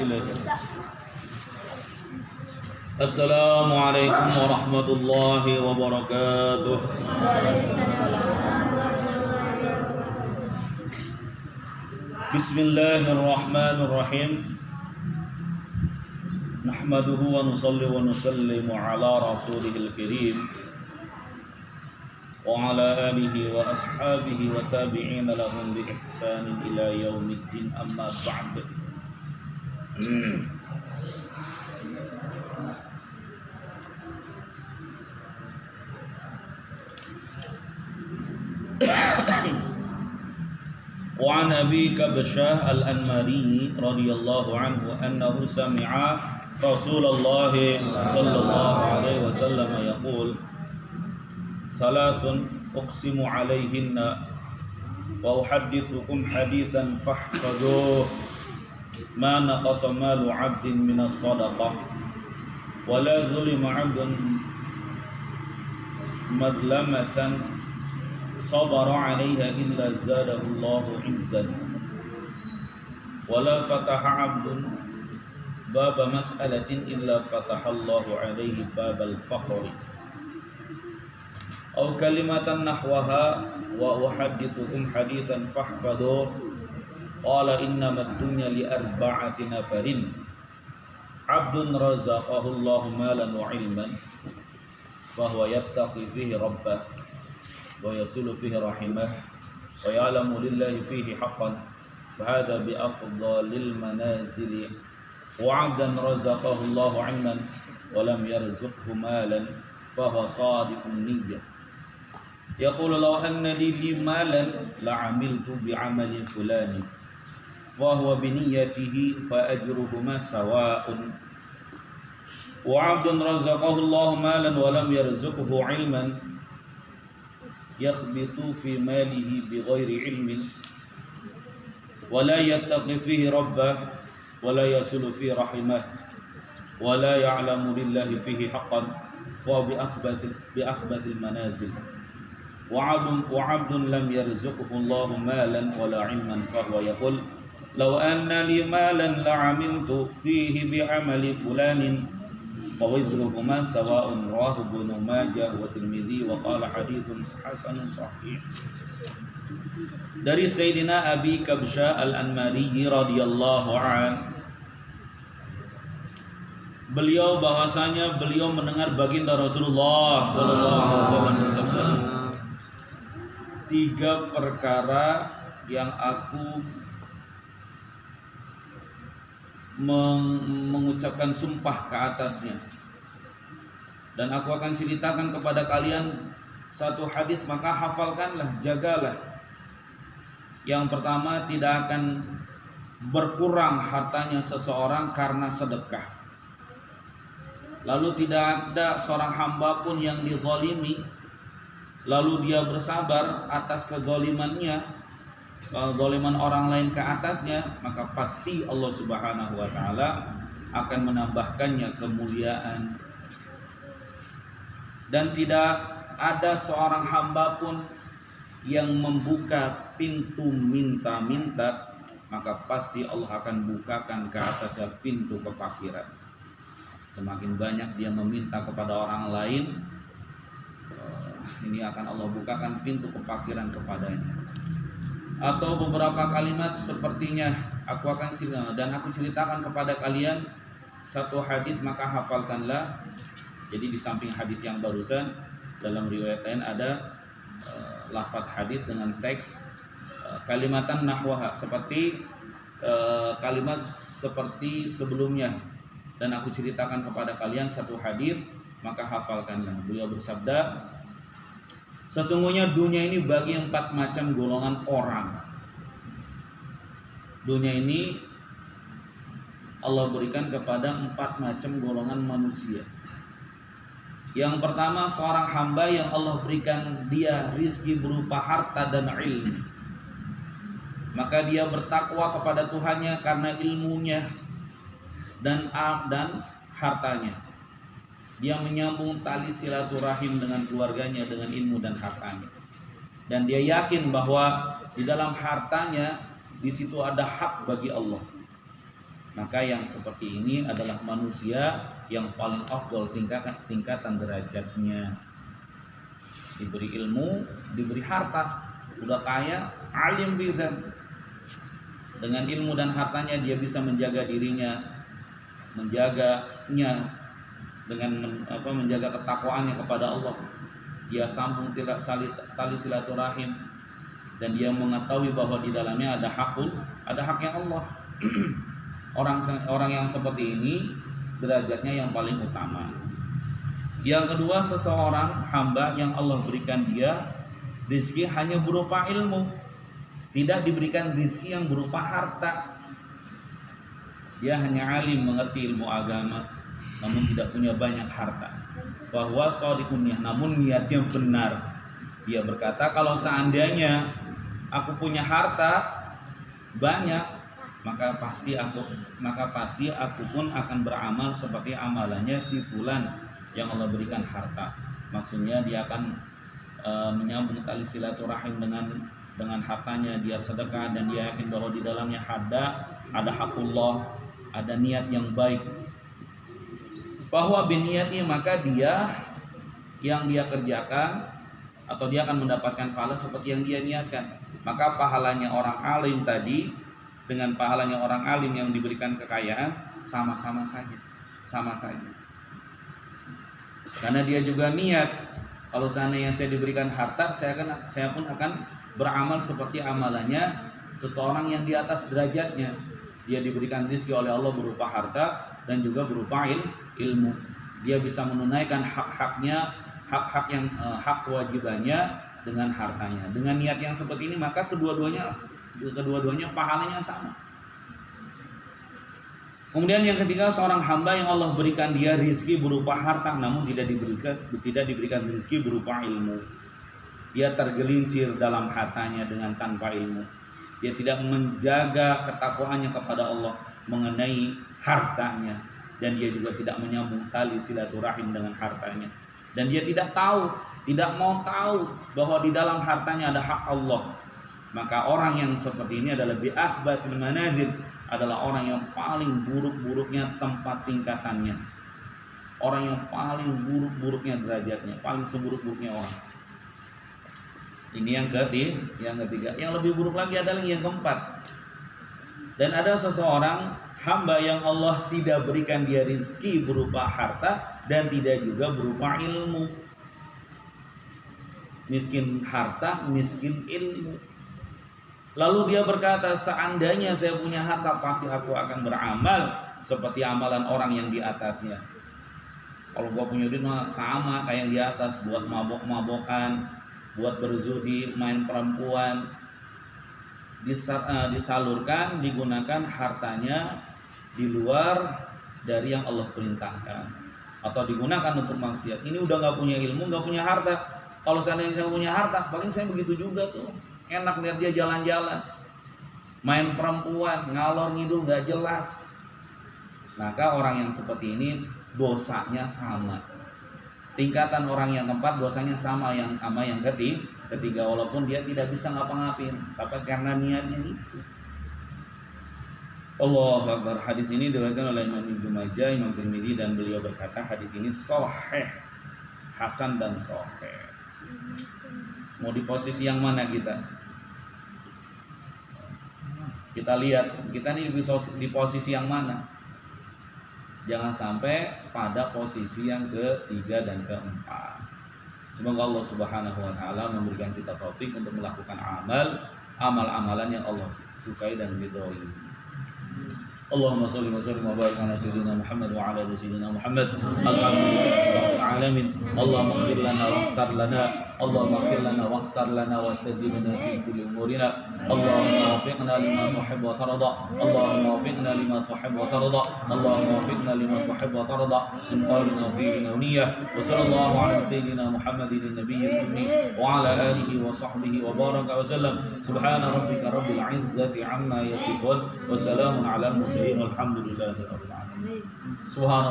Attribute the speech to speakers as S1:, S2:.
S1: إليه. السلام عليكم ورحمة الله وبركاته. بسم الله الرحمن الرحيم. نحمده ونصلي ونسلم على رسوله الكريم وعلى آله وأصحابه وتابعين لهم بإحسان إلى يوم الدين. أما بعد. وعن أبي كبشة الأنماري رضي الله عنه أنه سمع رسول الله صلى الله عليه وسلم يقول: ثلاث أقسم عليهن وأحدثكم حديثا فاحفظوه ما نقص مال عبد من الصدقة ولا ظلم عبد مظلمة صبر عليها إلا زاده الله عزا ولا فتح عبد باب مسألة إلا فتح الله عليه باب الفقر أو كلمة نحوها وأحدثكم حديثا فاحفظوه. قال: إنما الدنيا لأربعة نفر: عبد رزقه الله مالا وعلما فهو يتقي فيه ربه ويصل فيه رحمه ويعلم لله فيه حقا فهذا بأفضل المنازل. وعبدا رزقه الله علما ولم يرزقه مالا فهو صادق النية يقول: لو أن لي مالا لعملت بعمل فلان فهو بنيته فأجرهما سواء. وعبد رزقه الله مالا ولم يرزقه علما يخبط في ماله بغير علم ولا يتقي فيه ربه ولا يصل فيه رحمه ولا يعلم لله فيه حقا وهو بأخبث المنازل. وعبد لم يرزقه الله مالا ولا علما فهو يقول: لو أن لي مالا لعملت فيه بعمل فلان فوزرهما سواء. رواه ابن ماجه والترمذي وقال حديث حسن صحيح. Dari Sayyidina Abi Kabsyah Al-Anmari radhiyallahu an, beliau bahwasanya beliau mendengar baginda Rasulullah sallallahu alaihi wasallam, tiga perkara yang aku mengucapkan sumpah ke atasnya, dan aku akan ceritakan kepada kalian satu hadis, maka hafalkanlah, jagalah. Yang pertama, tidak akan berkurang hartanya seseorang karena sedekah. Lalu tidak ada seorang hamba pun yang dizalimi lalu dia bersabar atas kezalimannya, zaliman orang lain ke atasnya, maka pasti Allah Subhanahu wa taala akan menambahkannya kemuliaan. Dan tidak ada seorang hamba pun yang membuka pintu minta-minta, maka pasti Allah akan bukakan ke atasnya pintu kefakiran. Semakin banyak dia meminta kepada orang lain, ini akan Allah bukakan pintu kefakiran kepadanya. Atau beberapa kalimat sepertinya aku akan ceritakan, dan aku ceritakan kepada kalian satu hadis, maka hafalkanlah. Jadi di samping hadis yang barusan, dalam riwayat lain ada lafaz hadis dengan teks kalimatan nahwaha, seperti kalimat seperti sebelumnya, dan aku ceritakan kepada kalian satu hadis, maka hafalkanlah. Beliau bersabda, sesungguhnya dunia ini bagi 4 macam golongan orang. Dunia ini Allah berikan kepada 4 macam golongan manusia. Yang pertama, seorang hamba yang Allah berikan dia rizki berupa harta dan ilmu, maka dia bertakwa kepada Tuhannya karena ilmunya dan hartanya. Dia menyambung tali silaturahim dengan keluarganya dengan ilmu dan hartanya. Dan dia yakin bahwa di dalam hartanya di situ ada hak bagi Allah. Maka yang seperti ini adalah manusia yang paling afdol tingkatan derajatnya. Diberi ilmu, diberi harta, udah kaya, alim bisa. Dengan ilmu dan hartanya dia bisa menjaga dirinya, menjaganya dengan menjaga ketakwaannya kepada Allah. Dia sambung tali silaturahim, dan dia mengetahui bahwa di dalamnya ada haknya Allah. Orang yang seperti ini derajatnya yang paling utama. Yang kedua, seseorang hamba yang Allah berikan dia rizki hanya berupa ilmu, tidak diberikan rizki yang berupa harta. Dia hanya alim, mengerti ilmu agama, namun tidak punya banyak harta. Bahwa shadiqun, namun niatnya benar. Dia berkata, kalau seandainya aku punya harta banyak, maka pasti aku pun akan beramal seperti amalannya si fulan yang Allah berikan harta. Maksudnya dia akan menyambung tali silaturahim dengan hartanya, dia sedekah, dan dia yakin bahwa di dalamnya ada hakullah, ada niat yang baik. Bahwa biniatnya, maka dia yang dia kerjakan atau dia akan mendapatkan pahala seperti yang dia niatkan. Maka pahalanya orang alim tadi dengan pahalanya orang alim yang diberikan kekayaan sama-sama saja. Karena dia juga niat, kalau seandainya saya diberikan harta, saya pun akan beramal seperti amalannya seseorang yang di atas derajatnya. Dia diberikan rezeki oleh Allah berupa harta dan juga berupa ilmu. Dia bisa menunaikan hak kewajibannya dengan hartanya. Dengan niat yang seperti ini, maka kedua-duanya pahalanya sama. Kemudian yang ketiga, seorang hamba yang Allah berikan dia rizki berupa harta, namun tidak diberikan rizki berupa ilmu. Dia tergelincir dalam hartanya dengan tanpa ilmu. Dia tidak menjaga ketakwaannya kepada Allah mengenai hartanya, dan dia juga tidak menyambung tali silaturahim dengan hartanya. Dan dia tidak mau tahu bahwa di dalam hartanya ada hak Allah. Maka orang yang seperti ini adalah bi'akhbatil manazil, adalah orang yang paling buruk-buruknya tempat tingkatannya, orang yang paling buruk-buruknya derajatnya, paling seburuk-buruknya orang. Ini yang ketiga. Yang lebih buruk lagi adalah yang keempat. Dan ada seseorang hamba yang Allah tidak berikan dia rizki berupa harta dan tidak juga berupa ilmu. Miskin harta, miskin ilmu. Lalu dia berkata, seandainya saya punya harta, pasti aku akan beramal seperti amalan orang yang di atasnya. Kalau gua punya duit sama kayak yang di atas, buat mabok-mabokan, buat berzudi, main perempuan, disalurkan, digunakan hartanya di luar dari yang Allah perintahkan, atau digunakan untuk maksiat. Ini udah nggak punya ilmu, nggak punya harta. Kalau seandainya saya punya harta, paling saya begitu juga tuh. Enak lihat dia jalan-jalan, main perempuan, ngalor ngidul nggak jelas. Maka orang yang seperti ini dosanya sama. Tingkatan orang yang keempat dosanya sama yang ketiga, walaupun dia tidak bisa ngapa-ngapain, tapi karena niatnya itu. Allahu Akbar. Hadis ini diriwayatkan oleh Imam Ibnu Majah, Imam Tirmidzi, dan beliau berkata hadis ini sahih, hasan dan sahih. Mau di posisi yang mana kita? Kita lihat, kita ini di posisi yang mana? Jangan sampai pada posisi yang ketiga dan keempat. Semoga Allah Subhanahu wa taala memberikan kita taufik untuk melakukan amal-amalan yang Allah sukai dan ridhoi. Allahumma shalli wa sallim wa barik ala sayyidina Muhammad wa ala ali sayyidina Muhammad. Alhamdulillahirabbil alamin. Allahumma ighfir lana waghfir lana. Allahumma ighfir lana waghfir lana wa saddidna fi kulli umurina. Allahumma waffiqna lima tuhibbu wa tarda. Allahumma waffiqna lima tuhibbu wa tarda. Allahumma waffiqna lima tuhibbu wa tarda. Min qawlin wa fi'lin wa niyyah. Wa sallallahu ala sayyidina Muhammadin nabiyil ummi wa ala alihi wa sahbihi wa baraka wa sallam. Subhana rabbika rabbil izzati amma yasifun wa salamun ala al-mursalin walhamdulillahi rabbil alamin. Subhanallah.